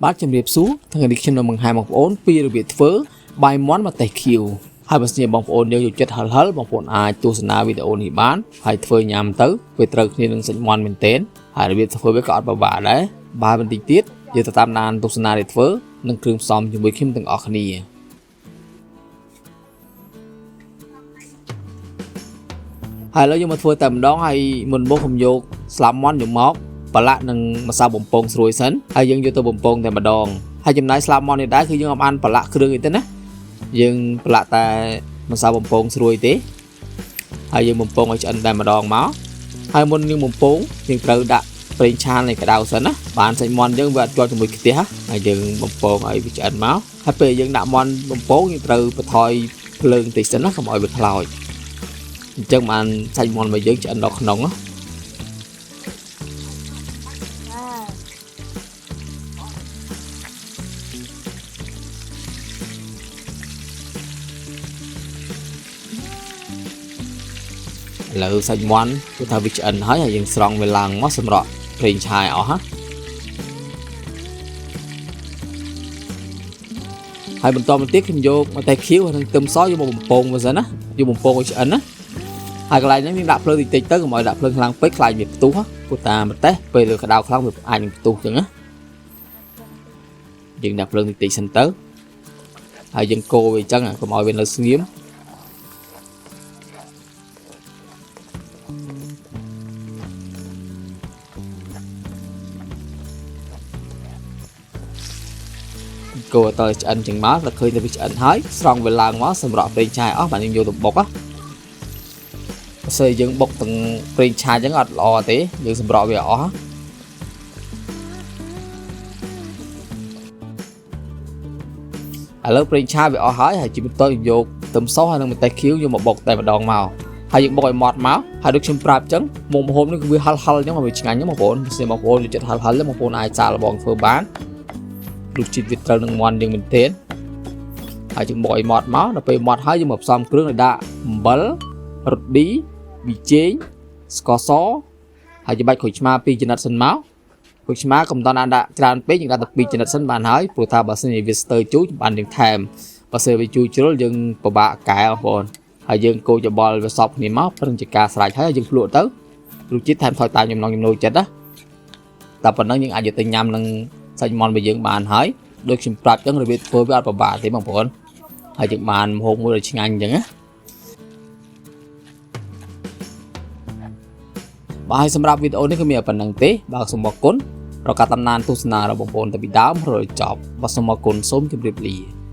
បាទជំរាបសួរថ្ងៃនេះខ្ញុំនឹងបង្ហាញបងប្អូនពីរបៀបធ្វើបាយមាន់ម្ទេសខៀវហើយបើសិនជាបងប្អូនយើងយកចិត្តហឹលបងប្អូនអាចទស្សនាវីដេអូនេះបានហើយធ្វើញ៉ាំទៅវាត្រូវគ្នានឹងសាច់មាន់មែនទែនហើយរបៀបធ្វើវាក៏អត់ពិបាកដែរបាទបន្តិចទៀតយើងទៅតាមដានទស្សនានេះធ្វើនឹងគ្រឿងផ្សំជាមួយខ្ញុំទាំងអស់គ្នាហើយឥឡូវយើងមកធ្វើតែម្ដងហើយមុនមកខ្ញុំយកស្លាបមាន់យកមកប្រឡាក់នឹងម្សៅបំពងស្រួយសិនហើយយើងយកទៅបំពងតែម្ដងហើយចំណាយស្លាបមាន់នេះដែរគឺយើងអត់បានប្រឡាក់គ្រឿងអីទេណាយើងប្រឡាក់តែម្សៅបំពងស្រួយទេហើយយើងបំពងឲ្យឆ្អិនតែម្ដងមកហើយមុនយើងបំពងយើងត្រូវដាក់ប្រេងឆានៃក្តៅសិនណាបានសាច់មាន់យើងវាអត់ជាប់ជាមួយខ្ទះហើយយើងបំពងឲ្យវាឆ្អិនមកហើយពេលយើងដាក់មាន់បំពងយើងត្រូវបន្ថយភ្លើងតិចសិនណាកុំឲ្យវាខ្លោចអញ្ចឹងបានសាច់មាន់របស់យើងឆ្អិនដល់ក្នុងណាឥឡូវសាច់មាន់គឺថាវាឆ្អិនហើយយើងស្រង់វាឡើងមកសម្រក់ប្រេងឆាអស់ហ៎ហើយបន្តមកទៀតខ្ញុំយកម្ទេសខៀវនិងខ្ទឹមសយកមកបំពងមកសិនណាយកបំពងឲ្យឆ្អិនណាហើយកន្លែងនេះយើងដាក់ភ្លើងតិចៗទៅកុំឲ្យដាក់ភ្លើងខ្លាំងពេកខ្លាចវាផ្ទុះព្រោះតាមម្ទេសពេលលើក្តៅខ្លាំងវាអាចនឹងផ្ទុះចឹងណាយើងដាក់ភ្លើងតិចៗសិនទៅហើយយើងកូរវាចឹងកុំឲ្យវានៅស្ងៀមកូរទៅឆ្អិនចឹងមកដល់ឃើញតែវាឆ្អិនហើយស្រង់វាឡើងមកសម្រក់ប្រេងឆាអស់បាទយើងយកទៅបុកណាបើសិនយើងបុកទាំងប្រេងឆាចឹងអត់ល្អទេយើងសម្រក់វាអស់ឥឡូវប្រេងឆាវាអស់ហើយជាបន្តយកខ្ទឹមសហើយនិងម្ទេសខៀវយកមកបុកតែម្ដងមកហើយយើងបុកឲ្យម៉ត់មកហើយដូចខ្ញុំប្រាប់ចឹងមុខម្ហូបនេះគឺវាហឹលចឹងមកវាឆ្ងាញ់បងប្អូនបើបងប្អូនយកចិត្តហឹលបងប្អូនអាចសាកល្បងធ្វើបានរសជាតិវាត្រូវនឹងមាន់យើងមែនទេហើយយើងបុកឲ្យម៉ត់មកដល់ពេលម៉ត់ហើយយើងមកផ្សំគ្រឿងឲ្យដាក់អំបិលរ៉ូឌីប៊ីចេងស្ករសហើយច្របាច់ក្រូចឆ្មា2ចំណិតសិនមកក្រូចឆ្មាកុំតន់ដាក់ច្រើនពេកយើងដាក់តែ2ចំណិតសិនបានហើយព្រោះថាបើសិនជាវាស្ទើរជូរបានយើងថែមបើសិនវាជូរជ្រុលយើងពិបាកកែបងប្អូនហើយយើងកូរច្បល់វាសពគ្នាមកព្រឹងជាការស្រេចហើយយើងភ្លក់ទៅរសជាតិថែមថយតាមចំណូលចិត្តណាតែប៉ុណ្ណឹងយើងអាចយកទៅញ៉ាំនឹងសាច់មាន់របស់យើងបានហើយដូចខ្ញុំប្រាប់ចឹងរបៀបធ្វើវាអត់ពិបាកទេបងប្អូនហើយយើងបានម្ហូបមួយដ៏ឆ្ងាញ់ចឹងណាបាទហើយសម្រាប់វីដេអូនេះគឺមានប៉ុណ្្នឹងទេបាទសូមអរគុណប្រកាសតាមដានទស្សនារបស់បងប្អូនតាពីដើមរហូតដល់ចប់បាទសូមអរគុណសូមជម្រាបលា